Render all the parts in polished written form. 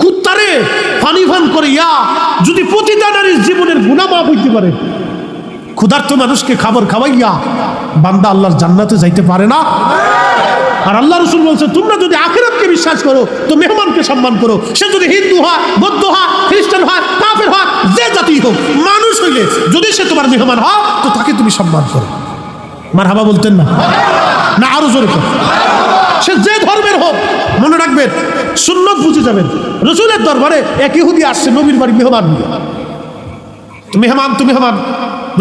কুত্তারে পানি ফান করে যদি প্রতিটা নারীর জীবনের গুনাহ মাফ হইতে পারে, ক্ষুধার্ত মানুষকে খাবার খাওয়াইয়া বান্দা আল্লাহর জান্নাতে যাইতে পারে না? আর আল্লাহ রাসূল বলছে, তোমরা যদি আখিরাতকে বিশ্বাস করো তো মেহমানকে সম্মান করো। সে যদি হিন্দু হয়, বৌদ্ধ হয়, খ্রিস্টান হয়, কাফের হয়, যে জাতি হোক, মানুষ হইলে যদি সে তোমার মেহমান হয় তো তাকে তুমি সম্মান করো। মারহাবা বলতেন না? না আরো জোরে করো। সে যে ধর্মের হোক, মনে রাখবেন সুন্নত বুঝে যাবেন। রাসূলের দরবারে এক ইহুদি আসছে নবীর বাড়ি মেহমান নিয়ে। মেহমান তো মেহমান,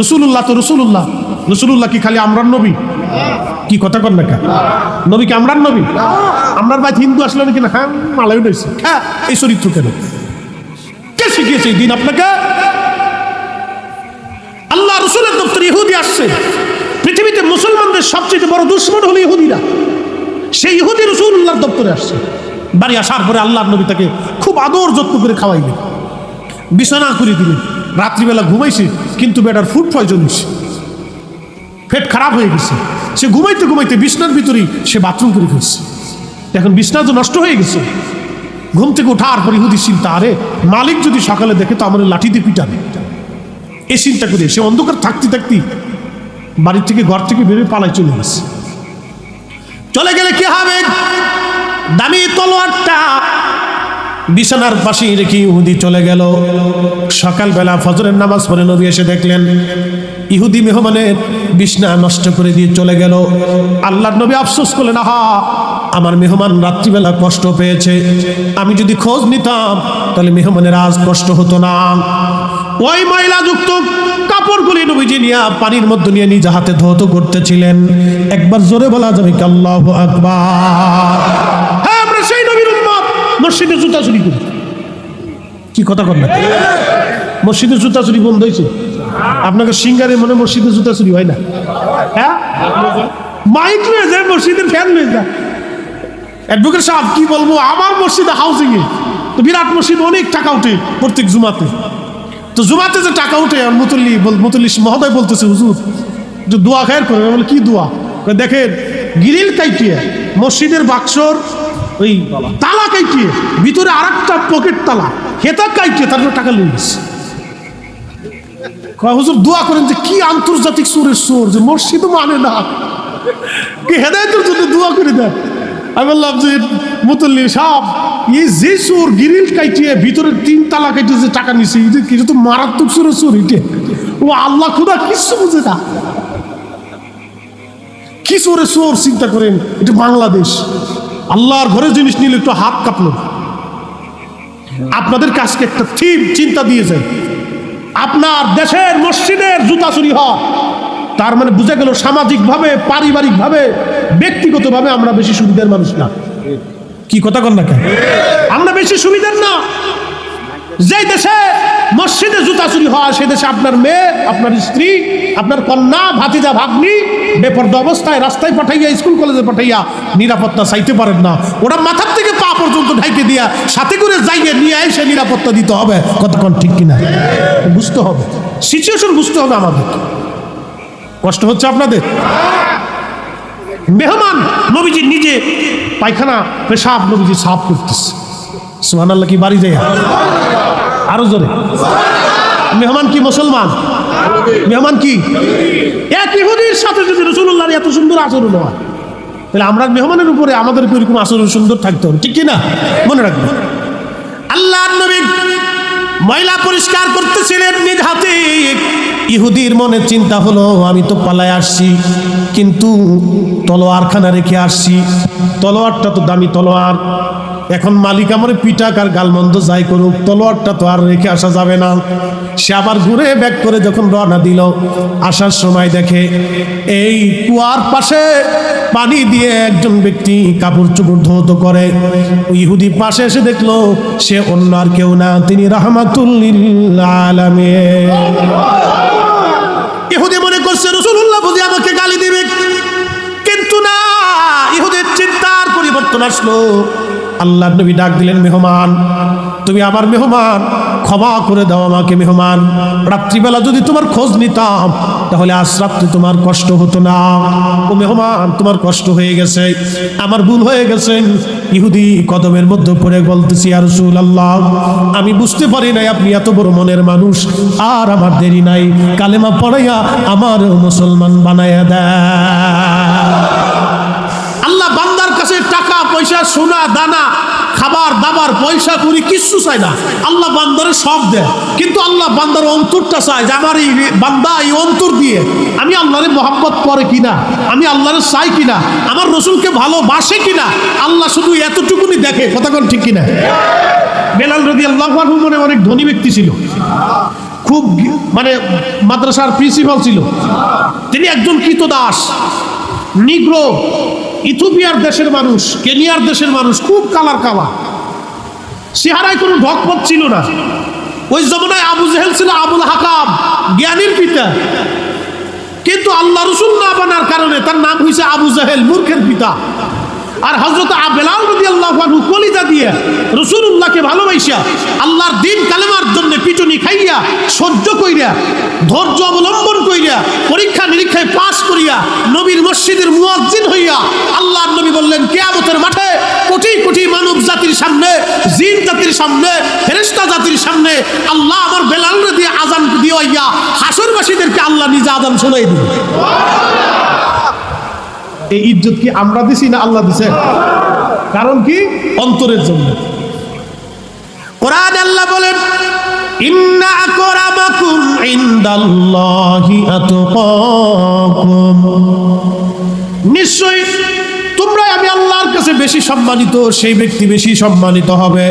রাসূলুল্লাহ তো রাসূলুল্লাহ। রাসূলুল্লাহ কি খালি আমরার নবী? কি কথা কর না? নবী কি আমরার নবী? আমরার ভাই হিন্দু আসলে নাকি না? হ্যাঁ, মালাই উঠেছে। হ্যাঁ, এই চরিত্র কেন? কে শিখিয়েছে এই দিন আপনাকে? আল্লাহ রাসূলের দপ্তরে ইহুদি আসছে। পৃথিবীতে মুসলমানদের সবচেয়ে বড় দুশমন হলো ইহুদিরা। সেই ইহুদি রাসূলুল্লাহর দপ্তরে আসছে। বাড়ি আসার পরে আল্লাহর নবী তাকে খুব আদর যত্ন করে খাওয়াইলেন, বিছানা করে দিলেন। রাত্রিবেলা ঘুমাইছে, কিন্তু বেটার ফুড পয়জন হয়েছে, পেট খারাপ হয়ে গেছে। সে ঘুমাইতে ঘুমাইতে বিছনার ভিতরেই সে বাথরুম করে ফেলছে। এখন বিছনা তো নষ্ট হয়ে গেছে। ঘুম থেকে ওঠার পর ইহুদি চিন্তা, আরে মালিক যদি সকালে দেখে তো আমার লাঠি দিয়ে পিটাবে। এই চিন্তা করে সে অন্ধকার থাকতে থাকতে বাড়ির থেকে, ঘর থেকে বেরিয়ে পালায় চলে গেছে। চলে গেলে কি হবে? দামি তলোয়ারটা বিছানার পাশে রেখে ইহুদি চলে গেল। সকালবেলা ফজরের নামাজ পড়ে নবী এসে দেখলেন ইহুদি মেহমানের বিছনা নষ্ট করে দিয়ে চলে গেল। আল্লাহর নবী আফসোস করলেন, আহা, আমার মেহমান রাত্রিবেলা কষ্ট পেয়েছে। আমি যদি খোঁজ নিতাম তাহলে মেহমানের আজ কষ্ট হতো না। ওই ময়লাযুক্ত কাপড়গুলি নবীজি নিয়ে পানির মধ্যে নিয়ে নিজ হাতে ধৌত করতেছিলেন। একবার জোরে বলা যাবে কি আল্লাহু আকবার? হ্যাঁ, আমরা সেই নবীর উম্মত। মসজিদে জুতা চুরি করি। কি কথা কর না? মসজিদে জুতা চুরি বন্ধ হয়েছে? আপনাকে সিঙ্গারে মনে মসজিদে জুতা চুরি হয় না? হ্যাঁ, মাইক লয়ে যায়, মসজিদের ফ্যান লয়ে যায়। অ্যাডভোকেট সাহেব কি বলবো, আমার মসজিদে হাউজিং এ তো বিরাট মসজিদ, অনেক টাকা উঠে প্রত্যেক জুমাতে। তো জুমাতে যে টাকা উঠে, মুতল্লি মহোদয় বলতেছে, হুজুর যে দোয়া খায়ের করে। বলে কি দোয়া? দেখেন গ্রিল কাইটিয়ে মসজিদের বাক্সর ওই তালা কাইটিয়ে ভিতরে আর একটা পকেট তালা হেতা কাইটিয়ে তারপরে টাকা লুয়ে গেছে। হুজুর দোয়া করেন যে কি আন্তর্জাতিক চোরের চোর, যে মসজিদ মানে না, কি হেদায়েতের জন্য দোয়া করে দেন। আমি বললাম যে মুতল্লি সাহেব, এই যে চোর গ্রিল কাইটিয়ে ভিতরে 3 তালা কাইটিয়ে যে টাকা নিছে, কিছু তো মারাত্মক চোরের চোর। এটা ও আল্লাহ খুদা কিছু বুঝে না। কি চোরে চোর চিন্তা করেন, এটা বাংলাদেশ। আল্লাহর ঘরে জিনিস নিলে একটু হাত কাঁপলো। আপনাদের কাছকে একটা থিম চিন্তা দিয়ে যায়, আপনার দেশের মসজিদের জুতা চুরি হয়, তার মানে বুঝে গেল সামাজিকভাবে, পারিবারিকভাবে, ব্যক্তিগতভাবে আমরা বেশি সুবিধার মানুষ না। কি কথা কন না? কেন আমরা বেশি সুবিধার না? যে দেশে মসজিদে জুতা চুরি হয় সে দেশে আপনার মেয়ে, আপনার স্ত্রী, আপনার কন্যা, ভাতিজা, ভাগ্নি বেপরদা অবস্থায় রাস্তায় পাঠাইয়া, স্কুল কলেজে পাঠাইয়া নিরাপত্তা চাইতে পারেন না। ওরা মাথার থেকে পা পর্যন্ত ঢাইকে দিয়া সাথে করে যাইয়ে নিয়ে এসে নিরাপত্তা দিতে হবে। কতক্ষণ ঠিক কিনা বুঝতে হবে, সিচুয়েশন বুঝতে হবে আমাদের। কষ্ট হচ্ছে আপনাদের? মেহমান নবীজি নিজে পায়খানা পেশাব নবীজি সাফ করতেছে। সুবহানাল্লাহ। কি বাড়ি যায়? আরো জোরে। মেহমান কি মুসলমান? মেহমান কি? এক ইহুদির সাথে যদি রাসূলুল্লাহর এত সুন্দর আচরণ হয়, তাহলে আমরা মেহমানের উপরে আমাদের এরকম আচরণ সুন্দর থাকতে হবে, ঠিক কিনা? মনে রাখবেন, আল্লাহর নবী ময়লা পরিষ্কার করতেছিলেন নিজ হাতে। ইহুদির মনে চিন্তা হলো, আমি তো পালায় আসছি, কিন্তু তলোয়ারখানা রেখে আসছি। তলোয়ারটা তো দামি তলোয়ার। এখন মালিক আমার পিটাক আর গালমন্দ যাই করুক, তলোয়ারটা তো আর রেখে আসা যাবে না। সে আবার ঘুরে ব্যাক করে যখন রওনা দিল, আসার সময় দেখে এই কুয়ার পাশে পানি দিয়ে একজন ব্যক্তি কাপড় চোপড় ধৌত করে। ইহুদি পাশে এসে দেখলো সে অন্য আর কেউ না, তিনি রাহমাতুল লিল আলামিন। ইহুদি মনে করছে রাসূলুল্লাহ বুঝি আমাকে গালি দিবে, কিন্তু না, ইহুদির চিন্তার পরিবর্তন আসলো। আল্লাহর নবী ডাক দিলেন, মেহমান, তুমি আমার মেহমান, ক্ষমা করে দাও আমাকে মেহমান। রাত্রিবেলা যদি তোমার খোঁজ নিতাম তাহলে আজ রাত্রে তোমার কষ্ট হতো না। ও মেহমান, তোমার কষ্ট হয়ে গেছে, আমার ভুল হয়ে গেছে। ইহুদি কদমের মধ্যে পড়ে বলতেছি, ইয়া রাসূলুল্লাহ, আমি বুঝতে পারি নাই আপনি এত বড় মনের মানুষ, আর আমার দেরি নাই, কালেমা পড়াইয়া আমার মুসলমান বানাইয়া দেয়। আল্লাহ বান্দার কাছে টাকা পয়সা, সোনা দানা, খাবার দাবার, পয়সা করি কিচ্ছু চাই না। আল্লাহ বান্দারে সব দেয়, কিন্তু আল্লাহ বান্দার অন্তরটা চায় যে আমার এই বান্দা এই অন্তর দিয়ে আমি আল্লাহরে মহব্বত করে কিনা, আমি আল্লাহরে চাই কিনা, আমার রসুলকে ভালোবাসে কিনা। আল্লাহ শুধু এতটুকুনি দেখে, কথা কোন ঠিক কিনা? বেলাল রাদিয়াল্লাহু আনহু মনে অনেক ধনী ব্যক্তি ছিল, খুব মানে মাদ্রাসার প্রিন্সিপাল ছিল। তিনি একজন কৃতদাস, নিগ্রো, ইথিওপিয়ার দেশের মানুষ, কেনিয়ার দেশের মানুষ, খুব কালার কালা, চেহারায় কোনো ঢকপথ ছিল না। ওই জমানায় আবু জেহেল ছিল আবুল হাকাম, জ্ঞানীর পিতা, কিন্তু আল্লাহ রসুল না বানার কারণে তার নাম হয়েছে আবু জেহেল, মূর্খের পিতা। আর হযরত বেলাল রাদিয়াল্লাহু আনহু কলিজা দিয়ে রাসূলুল্লাহকে ভালোবাসা আল্লাহর দ্বীন কালেমার জন্য পিটুনি খাইয়া, সহ্য কইরা, ধৈর্য অবলম্বন কইরা, পরীক্ষা নিরীক্ষায় পাস করিয়া, নবীর মসজিদের মুয়াজ্জিন হইয়া আল্লাহর নবী বললেন, কিয়ামতের মাঠে কোটি কোটি মানব জাতির সামনে, জিন জাতির সামনে, ফেরেশতা জাতির সামনে আল্লাহ আমার বেলালকে দিয়ে আযান দিওয়াইয়া হাসরবাসীদেরকে আল্লাহ নিজে আযান শোনাই দিবেন। এই ইজ্জত কি আমরা দিছি না আল্লাহ দিছে? কারণ কি? অন্তরের জন্য। কোরআন আল্লাহ বলেন, ইন্না আকরামাকুম ইনদাল্লাহি আতকাকুম, নিশ্চয়ই তোমরা আমি আল্লাহর কাছে বেশি সম্মানিত, সেই ব্যক্তি বেশি সম্মানিত হবে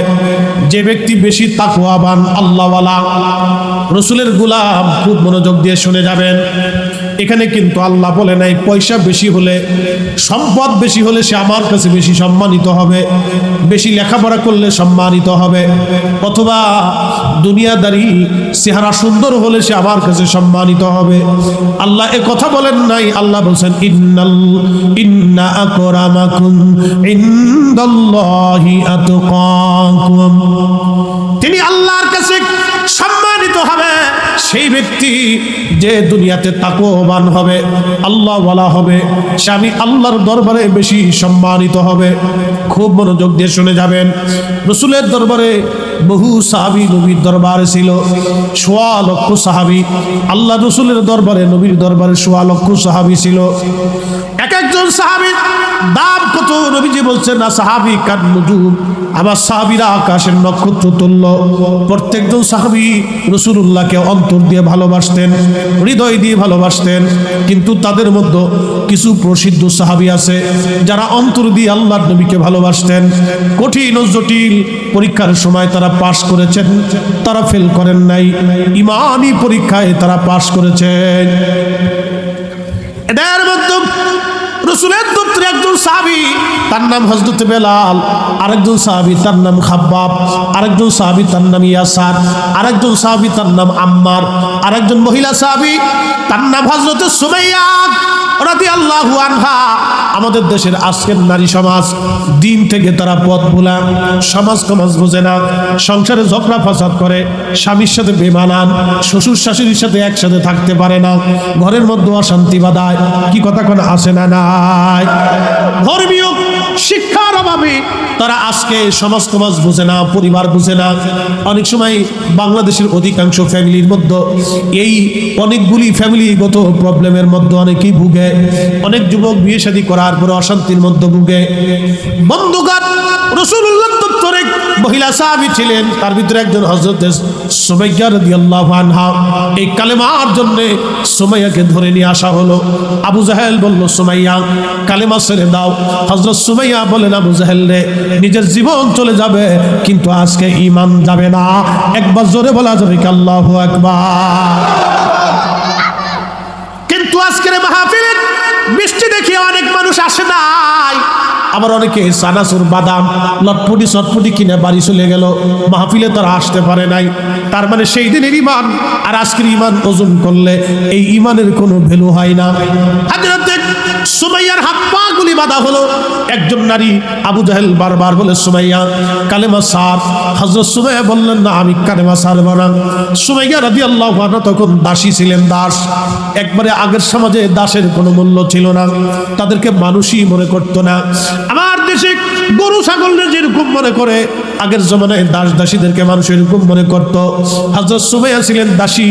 যে ব্যক্তি বেশি তাকওয়াবান, আল্লাহওয়ালা, রসুলের গোলাম। খুব মনোযোগ দিয়ে শুনে যাবেন, এখানে কিন্তু আল্লাহ বলে নাই পয়সা বেশি হলে, সম্পদ বেশি হলে সে আমার কাছে বেশি সম্মানিত হবে, বেশি লেখাপড়া করলে সম্মানিত হবে, অথবা দুনিয়াদারি চেহারা সুন্দর হলে সে আমার কাছে সম্মানিত হবে। আল্লাহ এ কথা বলেন নাই। আল্লাহ বলছেন, ইন্না আকরামাকুম ইনদাল্লাহি আতকাকুম, তিনি আল্লাহর কাছে সম্মানিত হবে সেই ব্যক্তি যে দুনিয়াতে তাকওয়াবান হবে, আল্লাহওয়ালা হবে, সে আমি আল্লাহর দরবারে বেশি সম্মানিত হবে। খুব মনোযোগ দিয়ে শুনে যাবেন, রসুলের দরবারে বহু সাহাবী নবীর দরবারে ছিল, ১৬ লক্ষ সাহাবী। আল্লাহ রসুলের দরবারে, নবীর দরবারে ১৬ লক্ষ সাহাবী ছিল। এক একজন সাহাবীর দাম কত? নবীজি বলছেন, না সাহাবী কান নুজুম, আমার সাহাবীরা আকাশের নক্ষত্র তুল্য। প্রত্যেকজন সাহাবী রাসূলুল্লাহকে অন্তর দিয়ে ভালোবাসতেন, হৃদয় দিয়ে ভালোবাসতেন। কিন্তু তাদের মধ্যে কিছু প্রসিদ্ধ সাহাবী আছে যারা অন্তর দিয়ে আল্লাহর নবীকে ভালোবাসতেন। কঠিন ও জটিল পরীক্ষার সময় তারা পাশ করেছেন, তারা ফেল করেন নাই, ঈমানি পরীক্ষায় তারা পাশ করেছেন। এদের মধ্যে রসুলের দপ্তরে একজন সাহাবী, তার নাম হযরত বেলাল, আরেকজন সাহাবী তার নাম খাব্বাব, আরেকজন সাহাবী তার নাম ইয়াসার, আরেকজন সাহাবী তার নাম আম্মার, আরেকজন মহিলা সাহাবী তার নাম হযরত সুমাইয়া রাদিয়াল্লাহু আনহা। আমাদের দেশের আজকের নারী সমাজ, দিন থেকে তারা পথ ভোলা, সমাজ সমাজ বোঝে না, সংসারে ঝগড়া ফাসাদ করে, স্বামীর সাথে বেমানান, শ্বশুর শাশুড়ির সাথে একসাথে থাকতে পারে না, ঘরের মধ্যে অশান্তি বাঁধায়। কি কথা কোনো আসে না? নাই। ধর্মীয় শিক্ষার অভাবে তারা আজকে সমাজ সমাজ বোঝে না, পরিবার বোঝে না। অনেক সময় বাংলাদেশের অধিকাংশ ফ্যামিলির মধ্যে এই অনেকগুলি ফ্যামিলিগত প্রবলেমের মধ্যে অনেকেই ভুগে। অনেক যুবক বিয়ে শাদী করার পরে অশান্তির মধ্যে ভুগে। বন্ধুগণ, রাসূলুল্লাহর দপ্তরে মহিলা সাহাবী ছিলেন, তার ভিতরে একজন হযরত সুমাইয়া রাদিয়াল্লাহু আনহা। এই কালেমার জন্য সুমাইয়াকে ধরে নিয়ে আসা হলো। আবু জাহেল বলল, সুমাইয়া কালেমা ছেড়ে দাও। হযরত সুমাইয়া বলেন, আবু জাহেল রে, নিজের জীবন চলে যাবে কিন্তু আজকে ঈমান যাবে না। একবার জোরে বলা যাবে কি আল্লাহু আকবার? কিন্তু আজকের মাহফিলে বৃষ্টি দেখে অনেক মানুষ আসে নাই, আবার অনেকে চানাচুর বাদাম লটপটি চটপটি কিনে বাড়ি চলে গেল, মাহফিলে তারা আসতে পারে নাই। তার মানে সেই দিনের ইমান আর আজকের ইমান ওজন করলে এই ইমানের কোনো ভ্যালু হয় না। হযরতে সুমাইয়ার হাত পা গুলি বাঁধা হলো। একজন নারী আবু জাহেল বারবার বলে, সুমাইয়া কালেমা সার। হযরত সুমাইয়া বললেন, না আমি কালেমা সারব না। সুমাইয়া রাদিয়াল্লাহু আনহা তখন দাসী ছিলেন, দাস। একবারে আগের সমাজে দাসের কোনো মূল্য ছিল না, তাদেরকে মানুষই মনে করতো না। আমার দেশে গরু ছাগলদের যেরকম মনে করে, আগের জমানায় দাস দাসীদেরকে মানুষ এরকম মনে করত। হযরত সুমাইয়া ছিলেন দাসী।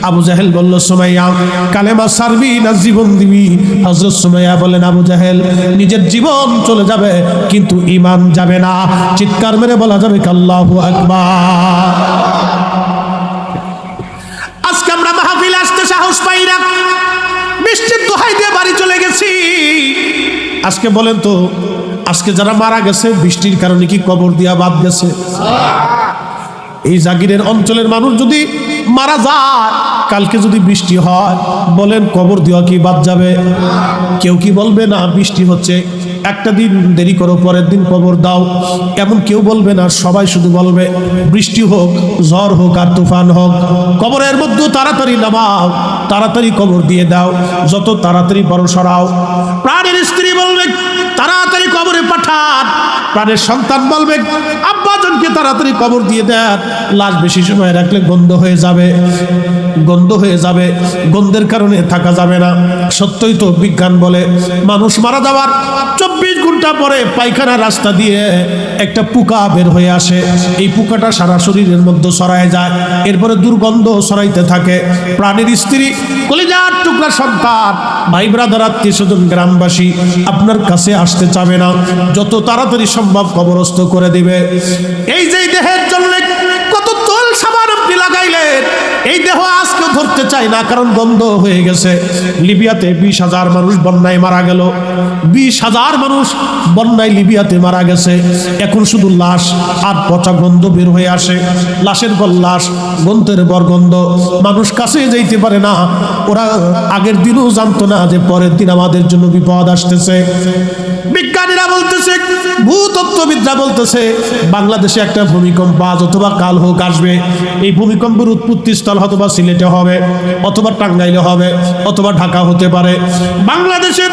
আবু জাহেল বলল, সুমাইয়া কালেমা সারবি না জীবন দিবি? হযরত সুমাইয়া বলেন, আবু জাহেল নিজের জীবন চলে যাবে কিন্তু ঈমান যাবে না। চিৎকার মেরে বলা যাবে আল্লাহু আকবার। আজকে আমরা মাহফিলে আসতে সাহস পাই না, বৃষ্টির দোহাই দিয়ে বাড়ি চলে গেছি। আজকে বলেন তো, আজকে যারা মারা গেছে বৃষ্টির কারণে কি কবর দিয়া বাদ গেছে? এই জাগিরের অঞ্চলের মানুষ যদি মারা যায়, কালকে যদি বৃষ্টি হয়, বলেন কবর দেওয়া কি বাদ যাবে? কেউ কি বলবে না বৃষ্টি হচ্ছে, একটা দিন দেরি করো, পরের দিন কবর দাও? এমন কেউ বলবে না। সবাই শুধু বলবে বৃষ্টি হোক, ঝড় হোক আর তুফান হোক, কবরের মধ্যে তাড়াতাড়ি নামাও, তাড়াতাড়ি কবর দিয়ে দাও, যত তাড়াতাড়ি বড় সরাও। প্রাণের স্ত্রী বলবে তাড়াতাড়ি কবরে পাঠান। প্রাণের সন্তান বলবে আব্বাজানকে তাড়াতাড়ি কবর দিয়ে দেন, লাশ বেশি সময় রাখলে গন্ধ হয়ে যাবে, গন্ধ হয়ে যাবে, গন্ধের কারণে থাকা যাবে না। সত্যই তো বিজ্ঞান বলে মানুষ মারা যাওয়ার 24 ঘন্টা পরে পায়খানা রাস্তা দিয়ে একটা পোকা বের হয়ে আসে। এই পোকাটা সারা শরীরের মধ্যে ছড়ায় যায়, এরপরে দুর্গন্ধ ছড়াইতে থাকে। প্রাণের স্ত্রী, কলিজার টুকরা সন্তান, ভাই ব্রাদার, আত্মীয় স্বজন, গ্রামবাসী আপনার কাছে আসতে চাবে না, যত তাড়াতাড়ি সম্ভব কবরস্থ করে দিবে। এই যে দেহের জন্য কত তোল সাবান আপনি লাগাইলেন, এই দেহ আজকে ধরতে চায় না, কারণ গন্ধ হয়ে গেছে। লিবিয়াতে 20,000 মানুষ বন্যায় মারা গেল, 20,000 মানুষ বন্যায় লিবিয়াতে মারা গেছে। এখন শুধু লাশ আর পচা গন্ধ বের হয়ে আসে, লাশের পর লাশ, গন্ধের পর গন্ধ, মানুষ কাছে যাইতে পারে না। ওরা আগের দিনও জানতো না যে পরের দিন আমাদের জন্য বিপদ আসতেছে। বিজ্ঞানীরা বলতেছে, ভূতত্ত্ববিদরা বলতেছে, বাংলাদেশে একটা ভূমিকম্প আজ অথবা কাল হোক আসবে। এই ভূমিকম্পের উৎপত্তি স্থল হয়তোবা সিলেটে হবে, অথবা টাঙ্গাইলে হবে, অথবা ঢাকা হতে পারে। বাংলাদেশের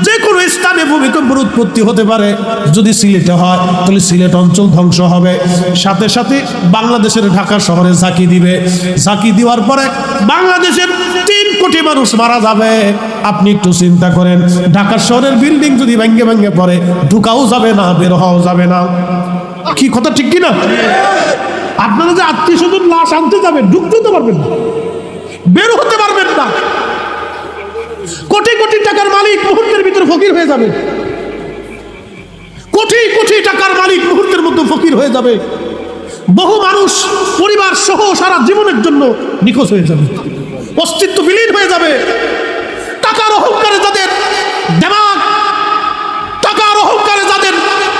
যে কোনো স্থানে ভূমিকম্পের উৎপত্তি হতে পারে। যদি সিলেটে হয় তাহলে সিলেট অঞ্চল ধ্বংস হবে, সাথে সাথে বাংলাদেশের ঢাকা শহরে ঝাঁকি দিবে। ঝাঁকি দেওয়ার পরে বাংলাদেশের 3 কোটি মানুষ মারা যাবে। আপনি একটু চিন্তা করেন, ঢাকা শহরের বিল্ডিং যদি ভেঙে ভেঙে পড়ে, ঢুকাও যাবে না, বের হওয়াও যাবে না। কি কথা ঠিক কিনা? আপনারা যে আত্মীয় স্বজন লাশ আনতে যাবেন, ঢুকতে তো পারবেন না, বের হতে পারবেন না। কোটি কোটি টাকার মালিক মুহূর্তের ভিতরে ফকির হয়ে যাবে, কোটি কোটি টাকার মালিক মুহূর্তের মধ্যে ফকির হয়ে যাবে। বহু মানুষ পরিবার সহ সারা জীবনের জন্য নিখোঁজ হয়ে যাবে, অস্তিত্ব বিলীন হয়ে যাবে। টাকার অহংকারে যাদের দেমাগ, টাকার অহংকারে যাদের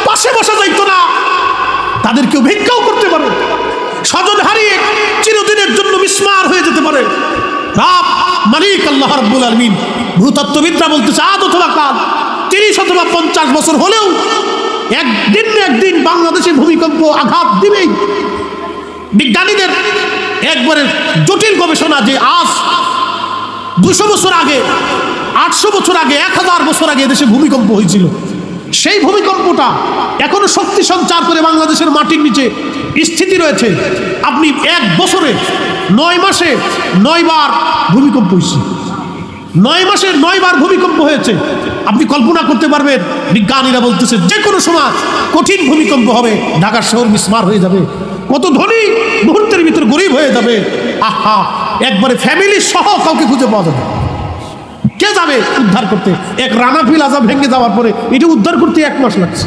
পাশে বসা যাইতো না, তাদের কেউ ভিক্ষাও করতে পারে। স্বজন হারিয়ে চিরদিনের জন্য বিস্মার হয়ে যেতে পারে। রাব মালিক আল্লাহ রাব্বুল আলামিন, ভূতত্ত্ববিদরা বলতেছে আজ অথবা কাল 30 অথবা 50 বছর হলেও একদিন না একদিন বাংলাদেশে ভূমিকম্প আঘাত দিবেই। বিজ্ঞানীদের একবারে জটিল গবেষণা যে আজ 200 বছর আগে, 800 বছর আগে, 1000 বছর আগে দেশে ভূমিকম্প হয়েছিল। সেই ভূমিকম্পটা এখনো শক্তি সঞ্চার করে বাংলাদেশের মাটির নিচে স্থিতি রয়েছে। আপনি 1 বছরে 9 মাসে 9 বার ভূমিকম্প হয়েছে, 9 মাসে 9 বার ভূমিকম্প হয়েছে। আপনি কল্পনা করতে পারবেন? বিজ্ঞানীরা বলতেছে যে কোনো সময় কঠিন ভূমিকম্প হবে, ঢাকার শহর বিস্মার হয়ে যাবে, কত ধনী মুহূর্তের ভিতর গরিব হয়ে যাবে। আহা, একবারে ফ্যামিলি সহ কাউকে খুঁজে পাওয়া যাবে। কে যাবে উদ্ধার করতে? এক রানা প্লাজা ভেঙে যাওয়ার পরে এটা উদ্ধার করতে 1 মাস লাগছে।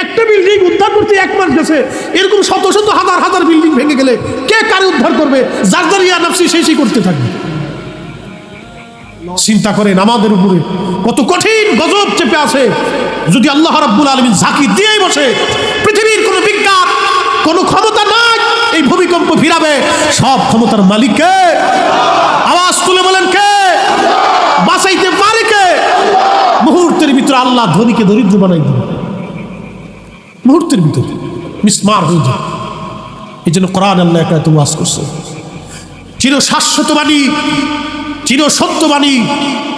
একটা বিল্ডিং উদ্ধার করতে 1 মাস গেছে। এরকম শত শত হাজার হাজার বিল্ডিং ভেঙে গেলে কে কারে উদ্ধার করবে? যার যার ইয়া নাফসি সেই করতে থাকবে। চিন্তা করেন আমাদের উপরে কত কঠিন গজব চেপে আছে। যদি আল্লাহ রাব্বুল আলামিন ঝাঁকি দিয়েই বসে, পৃথিবীর কোনো বিজ্ঞান, কোনো ক্ষমতা নাই এই ভূমিকম্প ফিরাবে। সব ক্ষমতার মালিক কে? আওয়াজ তুলে বলেন কে? বাঁচাইতে পারে কে? মুহূর্তের ভিতরে আল্লাহ ধনীকে দরিদ্র বানাই দিবে মুহূর্তের ভিতরে, মিসমার হয়ে যায়। এই জন্য কোরআন আল্লাহ এত ওয়াজ করছে, চির শাশ্বতবাণী, চির সত্যবাণী,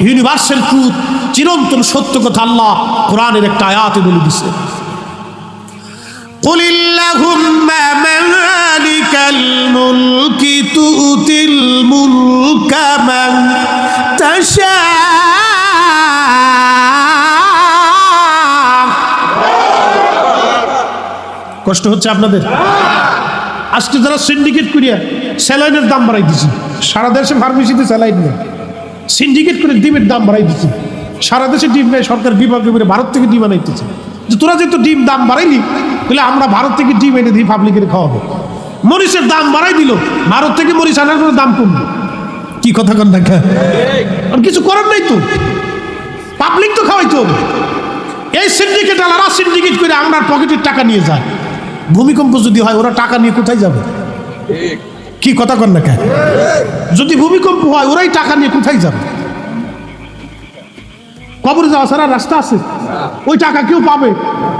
ইউনিভার্সাল ট্রুথ, চিরন্তন সত্য কথা আল্লাহ কোরআনের একটা আয়াতে বলে দিছে। قل اللهم مالك الملك تؤتي الملك من تشاء। কষ্ট হচ্ছে আপনাদের? আজকে যারা সিন্ডিকেট করিয়া স্যালাইনের দাম বাড়াই দিচ্ছে, সারা দেশে ফার্মেসিতে স্যালাইন নেই, সিন্ডিকেট করে ডিমের দাম বাড়াই দিচ্ছে, সারা দেশে ডিম নেই, সরকার বিভাগ করে ভারত থেকে ডিম আনাইতেছে। তোরা যেহেতু ডিম দাম বাড়াইলি, তাহলে আমরা ভারত থেকে ডিম এনে দিই, পাবলিকের খাওয়াবো। মরিচের দাম বাড়াই দিল, ভারত থেকে মরিচ আনার কোনো দাম কমবে। কি কথা কন দেখা, আর কিছু করার নাই তো, পাবলিক তো খাওয়াইতে হবে। এই সিন্ডিকেট আলারা সিন্ডিকেট করে আমরা পকেটের টাকা নিয়ে যায়। ভূমিকম্প যদি হয় ওরা টাকা নিয়ে কোথায় যাবে? কি কথা কন না, যদি ভূমিকম্প হয় ওরাই টাকা নিয়ে কোথায় যাবে? কবরে যাওয়া ছাড়া রাস্তা আছে? ওই টাকা কেউ পাবে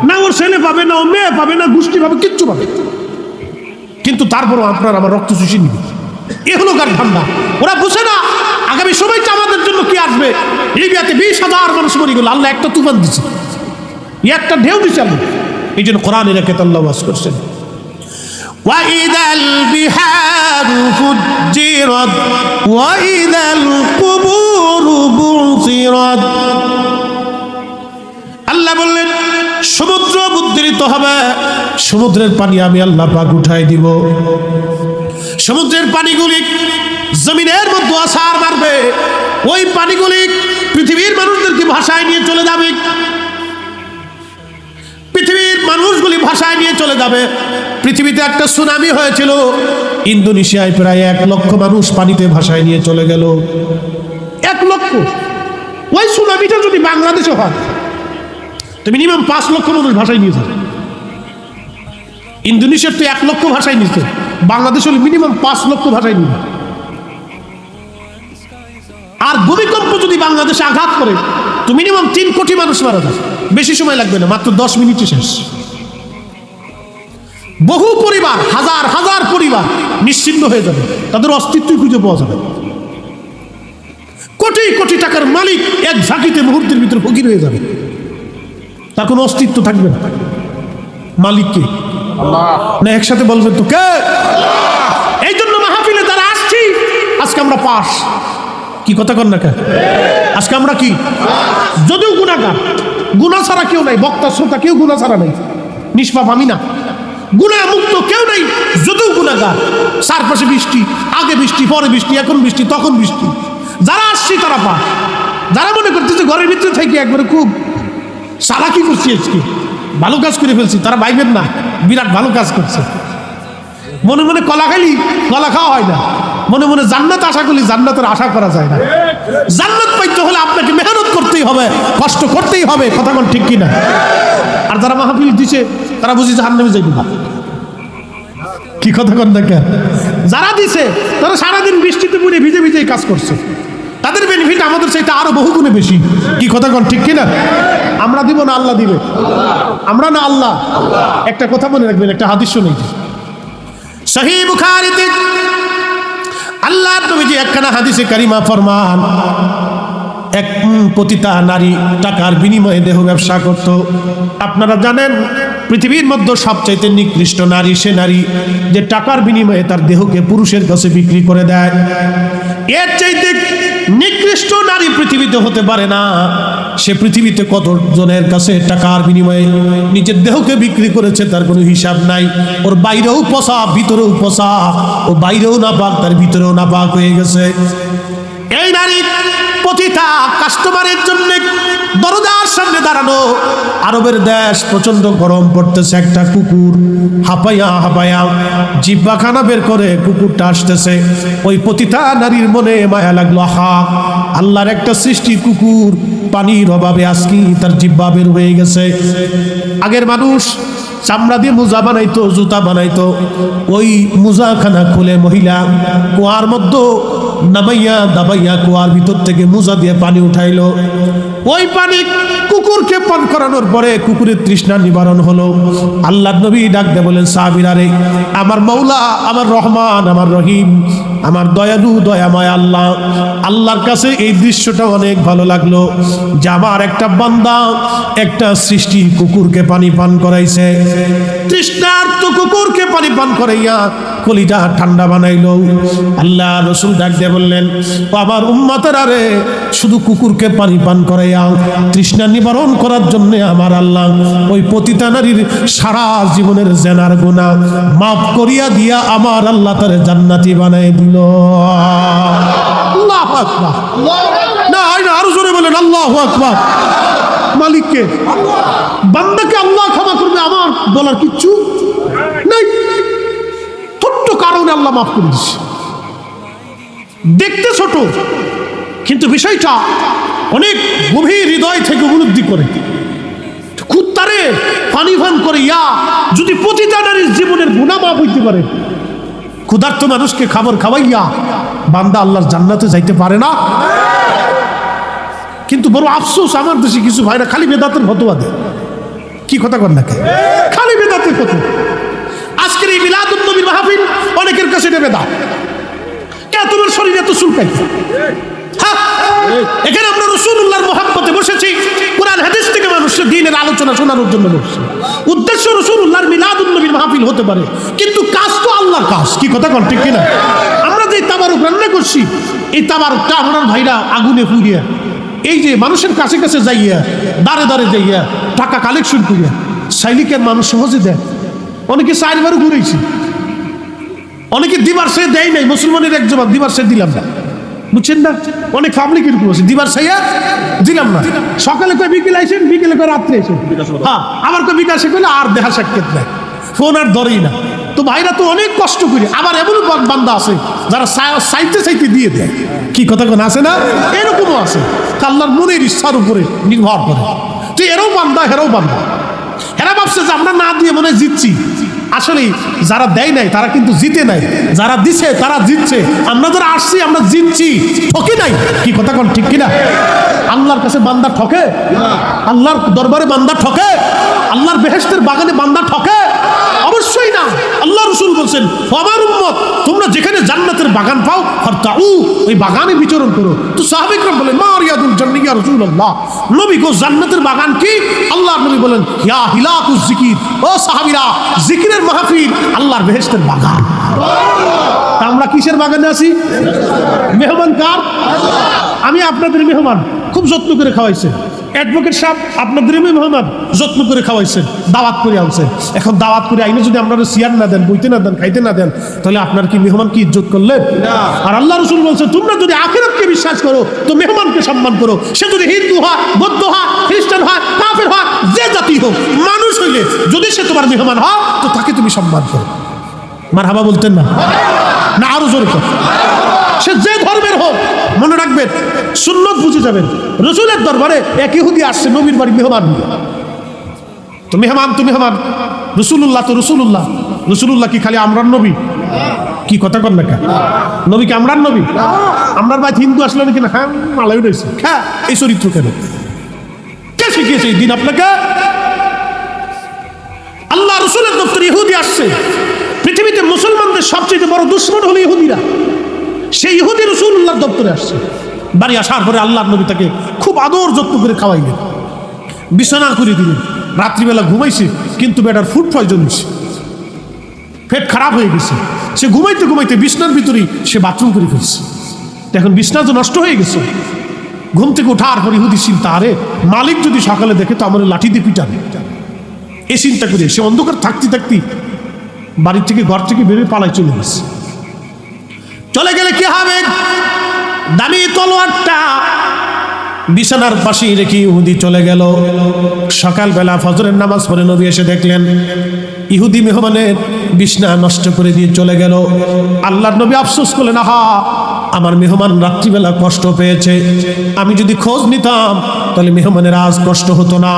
না, ওর ছেলে পাবে না, ও মেয়ে পাবে না, গোষ্ঠী পাবে, কিচ্ছু পাবে। কিন্তু তারপরও আপনার আমার রক্ত চুষে নিবে, এ হলো গান ঠান্ডা। ওরা বুঝে না আগামী সময়টা আমাদের জন্য কি আসবে। লিবিয়াতে 20,000 মানুষ মরে গেল, আল্লাহ একটা তুফান দিচ্ছে, একটা ঢেউ দিচ্ছে আল্লাহ। এই জন্য কোরআনের একে আল্লাহ ওয়াজ করছেন, وَإِذَا الْبِحَارُ فُجِّرَتْ وَإِذَا الْقُبُورُ بُعْثِرَتْ। আল্লাহ বললেন সমুদ্র উদ্গীরিত হবে, সমুদ্রের পানি আমি আল্লাহ পাক উঠাই দিব। সমুদ্রের পানিগুলি জমিনের মধ্যে আছাড় মারবে, ওই পানিগুলি পৃথিবীর মানুষদেরকে ভাষায় নিয়ে চলে যাবে, পৃথিবীর মানুষগুলি ভাষায় নিয়ে চলে যাবে। পৃথিবীতে একটা সুনামি হয়েছিল, ইন্দোনেশিয়ায় প্রায় 1 লক্ষ মানুষ পানিতে ভাষায় নিয়ে চলে গেল। 1 লক্ষ। ওই সুনামিটা যদি বাংলাদেশে হয় তো মিনিমাম 5 লক্ষ মানুষ ভাষায় নিয়ে যাবে। ইন্দোনেশিয়ার তো 1 লক্ষ ভাষায় নিচ্ছে, বাংলাদেশ হলে মিনিমাম 5 লক্ষ ভাষায় নিবে। আর ভূমিকম্প যদি বাংলাদেশে আঘাত করে তো মিনিমাম 3 কোটি মানুষ মারা যাবে। বেশি সময় লাগবে না, মাত্র 10 মিনিটে শেষ। বহু পরিবার, হাজার হাজার পরিবার নিশ্চিহ্ন হয়ে যাবে, তাদের অস্তিত্বই খুঁজে পাওয়া যাবে। কোটি কোটি টাকার মালিক এক ঝাঁকিতে মুহূর্তের ভিতরে ফকির হয়ে যাবে, তার কোনো অস্তিত্ব থাকবে না। মালিককে না একসাথে বলবেন তো কে? এই জন্য মাহফিলে যারা আসছি আজকে আমরা পাস। কি কথা কন না কে? আজকে আমরা কি, যদিও গুনাহগার, গুনাহ ছাড়া কেউ নাই, বক্তা শ্রোতা কেউ গুনাহ ছাড়া নাই, নিষ্পাপ আমি না, গুনাহ মুক্ত কেউ নাই, যদিও গুনাহগার। চারপাশে বৃষ্টি, আগে বৃষ্টি, পরে বৃষ্টি, এখন বৃষ্টি, তখন বৃষ্টি। যারা আসছি তারা পাস। যারা মনে করতেছে ঘরের ভিতরে থেকে একবারে খুব চালাকি করছি, আজকে ভালো কাজ করে ফেলছি, তারা ভাইবেন না বিরাট ভালো কাজ করছে। মনে মনে কলা খাইলি কলা খাওয়া হয় না, মনে মনে জান্নাত আশা করলে জান্নাতের আশা করা যায় না। জান্নাত পাইতে হলে আপনাকে মেহনত করতেই হবে, কষ্ট করতেই হবে। কথা কোন ঠিক কিনা? আর যারা মাহফিল দিছে তারা বুঝি জাহান্নামে যাইবে না। কি কথা কোন না? যারা দিছে তারা সারাদিন বৃষ্টিতে পুড়ে ভিজে ভিজে কাজ করছে, তাদের বেনিফিট আমাদের চাইতে আরো বহু গুণে বেশি। কি কথা কোন ঠিক কিনা? আমরা দিব না আল্লাহ দিবে? আমরা না আল্লাহ? একটা কথা মনে রাখবেন, একটা হাদিস শুনেই, সহিহ বুখারীতে আল্লাহর নবীজি একখানা হাদিসে কারিমা ফরমান, এক পতিতা নারী টাকার বিনিময়ে দেহ ব্যবসা করত। আপনারা জানেন পৃথিবীর মধ্যে সবচাইতে নিকৃষ্ট নারী সে নারী যে টাকার বিনিময়ে তার দেহকে পুরুষের কাছে বিক্রি করে দেয়। এর চাইতে নিকৃষ্ট নারী পৃথিবীতে হতে পারে না। সে পৃথিবীতে কতজনের কাছে টাকার বিনিময়ে নিজের দেহকে বিক্রি করেছে তার কোনো হিসাব নাই। ওর বাইরেও পচা, ভিতরেও পচা, ও বাইরেও নাপাক, তার ভিতরেও নাপাক হয়ে গেছে। এই নারী পতিতা কাস্টমারের জন্য দরজার সামনে দাঁড়ানো। আরবের দেশ, প্রচন্ড গরম পড়তেছে, একটা কুকুর হাঁপাইয়া হাঁপাইয়া জিহ্বাখানা বের করে কুকুরটা আসতেছে। ওই পতিতা নারীর মনে মায়া লাগলো, আহা আল্লাহর একটা সৃষ্টি কুকুর, পানির অভাবে আজকে তার জিহ্বা বের হয়ে গেছে। আগের মানুষ চামড়া দিয়ে মোজা বানাইতো, জুতা বানাইতো, ওই মোজাখানা খুলে মহিলা কুয়ার মধ্যে নামাইয়া দাবাইয়া কুয়ার ভিতর থেকে মোজা দিয়ে পানি উঠাইলো। ওই পানি কুকুরকে পান করানোর পরে কুকুরের তৃষ্ণা নিবারণ হলো। আল্লাহর নবী ডাক দিয়ে বলেন, সাহাবীরা রে, আমার মৌলা, আমার রহমান, আমার রহিম, আমার দয়ালু দয়াময় আল্লাহ, আল্লাহর কাছে এই দৃশ্যটা অনেক ভালো লাগলো যে আমার একটা বান্দা, একটা সৃষ্টি কুকুরকে পানি পান করাইছে। তৃষ্ণার্ত কুকুরকে পানি পান করাইয়া কলিজা ঠান্ডা বানাইলো। আল্লাহ রসুল ডাক দিয়ে বললেন, আমার উম্মতেরা রে, শুধু কুকুরকে পানি পান করাইয়া তৃষ্ণা নিবারণ করার জন্য আমার আল্লাহ ওই পতিতা নারীর সারা জীবনের জেনার গুনাহ মাফ করিয়া দিয়া আমার আল্লাহ তারে জান্নাতি বানাই দিল। আল্লাহু আকবার। না আরো জোরে বলেন আল্লাহু আকবার। মালিককে, বান্দাকে আল্লাহ ক্ষমা করবে আমার বলার কিচ্ছু নাই। ছোট্ট কারণে আল্লাহ মাফ করে দিচ্ছে। দেখতে ছোট, কিন্তু বিষয়টা অনেক গভীর হৃদয় থেকে উপলব্ধি করে। কুত্তারে পানি পান করে ইয়া যদি পতিতা নারীর জীবনের গুনাহ মাফ হইতে পারে, ক্ষুধার্ত মানুষকে খাবার খাওয়াইয়া বান্দা আল্লাহর জান্নাতে যাইতে পারে না। কিন্তু বড় আফসোস, আমার দেশে কিছু ভাইরা খালি বেদাতের ফতোয়া দেয়। কি কথা কর না, খালি বেদাতের ফতোয়া। আজকের এই মিলাদুন নবীর মাহফিল অনেকের কাছে এটা বেদাত। কে তোমার শরীরে এত চুলকাই? এখানে আমরা রাসূলুল্লাহর মহব্বতে বসেছি, কুরআন হাদিস থেকে মানুষের দ্বীনের আলোচনা শোনার জন্য বসেছি। উদ্দেশ্য রাসূলুল্লাহর মিলাদুন নবীর মাহফিল হতে পারে, কিন্তু কাজ তো আল্লাহর কাজ। কি কথা কর ঠিক কিনা? আমরা যে তাবারুক রান্না করছি, এই তাবারুকটা আমার ভাইরা আগুনে পুড়িয়া, এই যে মানুষের কাছে কাছে যাইয়া, দাঁড়ে দাঁড়ে যাইয়া টাকা কালেকশন করিয়া সাইলিকের মানুষ সহজে দেয়। অনেকে চারবারও ঘুরেছি, অনেকে দিবার সে দেয় নাই। মুসলমানের এক জবাব, দিবার সে দিলাম না। বুঝছেন না? অনেক পাবলিক এরকম আছে, দিবার সাইয়া দিলাম না। সকালে কয় বিকেলে আইসেন, বিকেলে কয় রাত্রে আইসেন। হ্যাঁ, আবার কয় বিকাশে কইলে আর দেখা সাক্ষাৎ নাই, ফোন আর ধরেই না। তো ভাইরা তো অনেক কষ্ট করে। আবার এমনও বান্দা আছে যারা চাইতে চাইতে দিয়ে দেয়। কি কথা কোন আছে না? এরকমও আছে, আল্লাহর মনের ইচ্ছার উপরে নির্ভর করে। তো এরাও বান্দা, হেরাও বান্দা। হেরা ভাবছে যে আমরা না দিয়ে মনে জিতছি। আসলে যারা দেয় নাই তারা কিন্তু জিতে নাই, যারা দিছে তারা জিতছে। আমরা যারা আসছি আমরা জিতছি, ঠকি নাই। কি কথা কোন ঠিক কিনা? আল্লাহর কাছে বান্দা ঠকে? আল্লাহর দরবারে বান্দা ঠকে? আল্লাহর বেহেশতের বাগানে বান্দা ঠকে? অবশ্যই না। আল্লাহ রাসূল বলেন, আমার উম্মত তোমরা যেখানে জান্নাতের বাগান পাও ফারতাউ, ওই বাগানে বিচরণ করো। তো সাহাবায়ে বলেন, মা রিয়াদুল জান্নাতি ইয়া রাসূলুল্লাহ, নবী গো জান্নাতের বাগান কি? আল্লাহর নবী বলেন, ইয়া হিলাকুজ জিকির, ও সাহাবীরা, জিকিরের মাহফিল আল্লাহর বেহেশতের বাগান। আমরা কিসের বাগানে আছি? মেহমান কার? আমি আপনাদের মেহমান, খুব যত্ন করে খাওয়াইছে। অ্যাডভোকেট সাহেব আপনাদের মেহমান, যত্ন করে খাওয়াইছেন, দাওয়াত করে আনছেন। এখন দাওয়াত করে আইনে যদি আপনারা চেয়ার না দেন, বইতে না দেন, খাইতে না দেন, তাহলে আপনার কি মেহমান কি ইজ্জত করলেন? আর আল্লাহ রাসূল বলছে, তোমরা যদি আখিরাতকে বিশ্বাস করো তো মেহমানকে সম্মান করো। সে যদি হিন্দু হয়, বৌদ্ধ হয়, খ্রিস্টান হয়, কাফের হয়, যে জাতি হোক, মানুষ হইলে যদি সে তোমার মেহমান হয় তো তাকে তুমি সম্মান করো। মারহাবা বলতেন না? না আরো জোরে কর। সে যে ধর্মের হোক, মনে রাখবেন, সুন্নত বুঝে যাবেন। রাসূলের দরবারে এক ইহুদি আসছে নবীর বাড়ি মেহমান। তো মেহমান তো মেহমান, রাসূলুল্লাহ তো রাসূলুল্লাহ। রাসূলুল্লাহ কি খালি আমরার নবী? কি কথা কর না? নবী কি আমরার নবী? আমরার ভাই হিন্দু আসলে নাকি না? হ্যাঁ, মালাই রয়েছে। হ্যাঁ, এই চরিত্র কেন? কে শিখিয়েছে এই দিন আপনাকে? আল্লাহ রাসূলের দপ্তরে ইহুদি আসছে। পৃথিবীতে মুসলমানদের সবচেয়ে বড় দুশমন হলো ইহুদিরা। সেই ইহুদি রাসূলুল্লাহর দপ্তরে আসছে। বাড়ি আসার পরে আল্লাহর নবী তাকে খুব আদর যত্ন করে খাওয়াইলেন, বিছানা করে দিলেন। রাত্রিবেলা ঘুমাইছে, কিন্তু বেটার ফুড পয়জন হয়েছে, পেট খারাপ হয়ে গেছে। সে ঘুমাইতে ঘুমাইতে বিছনার ভিতরেই সে বাথরুম করে ফেলছে। এখন বিছনা তো নষ্ট হয়ে গেছে। ঘুম থেকে ওঠার পর ইহুদি চিন্তা, আরে মালিক যদি সকালে দেখে তো আমার লাঠি দিয়ে পিটাবে। এই চিন্তা করে সে অন্ধকার থাকতে থাকতে বাড়ির থেকে, ঘর থেকে বেরিয়ে পালায় চলে গেছে। চলে গেলে কি হবে? দামি তলোয়ারটা বিছানার পাশে রেখে ইহুদি চলে গেল। সকালবেলা ফজরের নামাজ পড়ে নবী এসে দেখলেন ইহুদি মেহমানের বিছনা নষ্ট করে দিয়ে চলে গেল। আল্লাহর নবী আফসোস করলেন, আহা, আমার মেহমান রাত্রিবেলা কষ্ট পেয়েছে। আমি যদি খোঁজ নিতাম তাহলে মেহমানের আজ কষ্ট হতো না।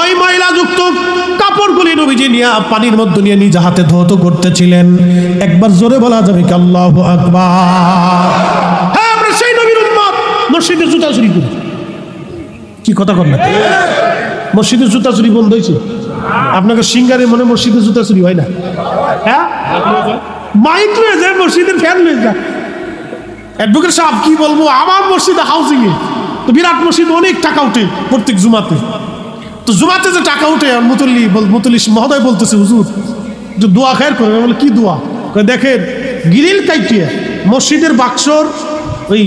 ওই ময়লা যুক্ত কাপড়গুলি নবীজি নিয়ে পানির মধ্যে নিয়ে নিজ হাতে ধৌত করতেছিলেন। একবার জোরে বলা যাবে কি আল্লাহু আকবার? হ্যাঁ, আমরা সেই নবীর উম্মত। মসজিদে জুতা চুরি করি, কি কথা কর না? মসজিদের জুতা চুরি বন্ধ হয়েছে? আপনাকে সিঙ্গারে মনে মসজিদের জুতা চুরি হয় না? হ্যাঁ, মাইক লয়ে যায়, মসজিদের ফ্যান লয়ে যায়। অ্যাডভোকেট সাহেব কি বলবো, আমার মসজিদে হাউজিং এ তো বিরাট মসজিদ, অনেক টাকা উঠে প্রত্যেক জুমাতে। তো জুমাতে যে টাকা উঠে, মুতল্লি মহোদয় বলতেছে, হুজুর যে দোয়া খায়ের করে। বলে কি দোয়া? দেখেন গ্রিল কাইটিয়ে মসজিদের বাক্সর ওই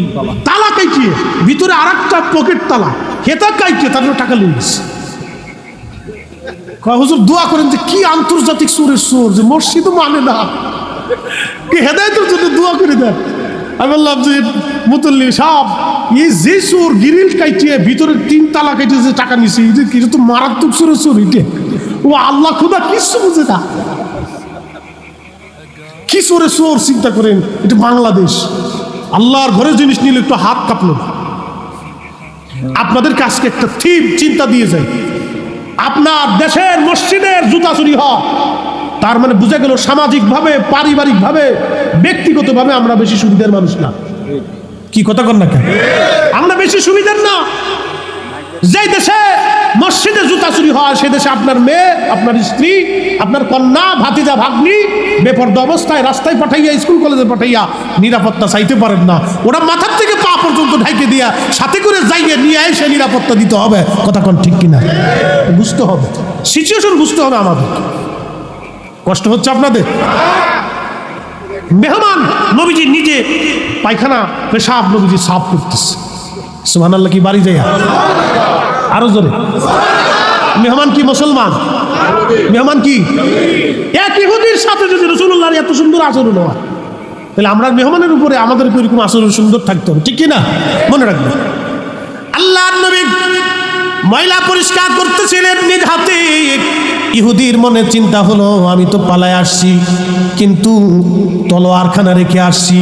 তালা কাইটিয়ে ভিতরে আর একটা পকেট তালা হেতা কাইটিয়ে তারপরে টাকা লিয়ে গেছে। হুজুর দোয়া করেন যে কি আন্তর্জাতিক সুরের সুর, যে মসজিদও মানে না, কি হেদায়েতের জন্য দোয়া করে দেন। আমি বললাম যে মুতল্লি সাহেব, এই যে সুর গ্রিল কাইটিয়ে ভিতরে 3 তালা কাইটিয়ে যে টাকা নিছে, এটা তো মারাত্মক সুরের সুর। এটা ও আল্লাহ খুদা কিছু বুঝে না, কি সুরের সুর চিন্তা করেন। এটা বাংলাদেশ, আল্লাহর ঘরের জিনিস নিলে একটু হাত কাঁপলো। আপনাদের কাছকে একটা থিম চিন্তা দিয়ে যায়, আপনার দেশের মসজিদের জুতা চুরি হয়, তার মানে বুঝা গেল সামাজিকভাবে, পারিবারিকভাবে, ব্যক্তিগতভাবে আমরা বেশি সুবিধার মানুষ না। কি কথা কর না কেন? আমরা বেশি সুবিধার না। যে দেশে মসজিদে জুতা চুরি হয়, সে দেশে আপনার মেয়ে, আপনার স্ত্রী, আপনার কন্যা, ভাতিজা, ভাগ্নি বেপর্দা অবস্থায় রাস্তায় পাঠাইয়া, স্কুল কলেজে পাঠাইয়া নিরাপত্তা চাইতে পারেন না। ওরা মাথার থেকে পা পর্যন্ত ঢাইকে দিয়া সাথে করে যাইয়ে নিয়ে এসে নিরাপত্তা দিতে হবে। কথা কোন ঠিক কিনা? বুঝতে হবে, সিচুয়েশন বুঝতে হবে আমাদের। কষ্ট হচ্ছে আপনাদের? মেহমান নবীজি নিজে পায়খানা পেশাব নবীজি সাফ করতেছে। সুবহানাল্লাহ। কি বাড়ি যায় আরো জোরে? মেহমান কি মুসলমান? মেহমান কি? এক ইহুদির সাথে যদি রাসূলুল্লাহর এত সুন্দর আচরণ হয়, তাহলে আমরা মেহমানের উপরে আমাদের এরকম আচরণ সুন্দর থাকতে হবে, ঠিক কিনা? মনে রাখবেন, আল্লাহর নবী ময়লা পরিষ্কার করতেছিলেন নিজ হাতে। ইহুদির মনে চিন্তা হলো, আমি তো পালায় আসছি, কিন্তু তলোয়ারখানা রেখে আসছি।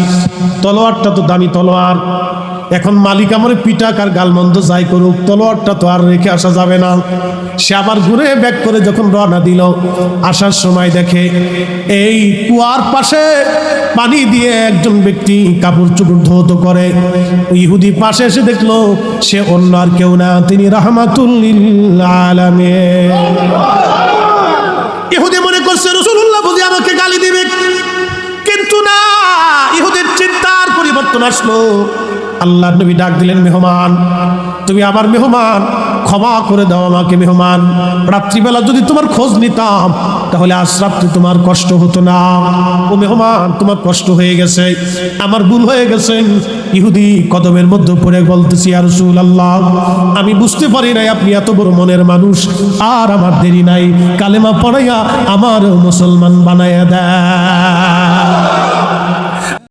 তলোয়ারটা তো দামি তলোয়ার, এখন মালিক আমার পিটাক আর গালমন্দ যাই করুক, তলোয়ারটা তো আর রেখে আসা যাবে না। সে আবার ঘুরে ব্যাক করে যখন রওনা দিল, আসার সময় দেখে এই কুয়ার পাশে পানি দিয়ে একজন ব্যক্তি কাপড় চোপড় ধৌত করে। ইহুদি পাশে এসে দেখলো সে অন্য আর কেউ না, তিনি রাহমাতুল লিল আলামিন। ইহুদি মনে করছে রাসূলুল্লাহ বুঝি আমাকে গালি দিবে, কিন্তু না, ইহুদির চিন্তার পরিবর্তন আসলো। আল্লাহর নবী ডাক দিলেন, মেহমান তুমি আমার মেহমান, ক্ষমা করে দাও আমাকে মেহমান। রাত্রিবেলা যদি তোমার খোঁজ নিতাম তাহলে আজ রাত্রে তোমার কষ্ট হতো না। ও মেহমান, তোমার কষ্ট হয়ে গেছে, আমার ভুল হয়ে গেছে। ইহুদি কদমের মধ্যে পড়ে বলতেছি, ইয়া রাসূলুল্লাহ, আমি বুঝতে পারি নাই আপনি এত বড় মনের মানুষ, আর আমার দেরি নাই, কালেমা পড়াইয়া আমার মুসলমান বানাইয়া দেয়।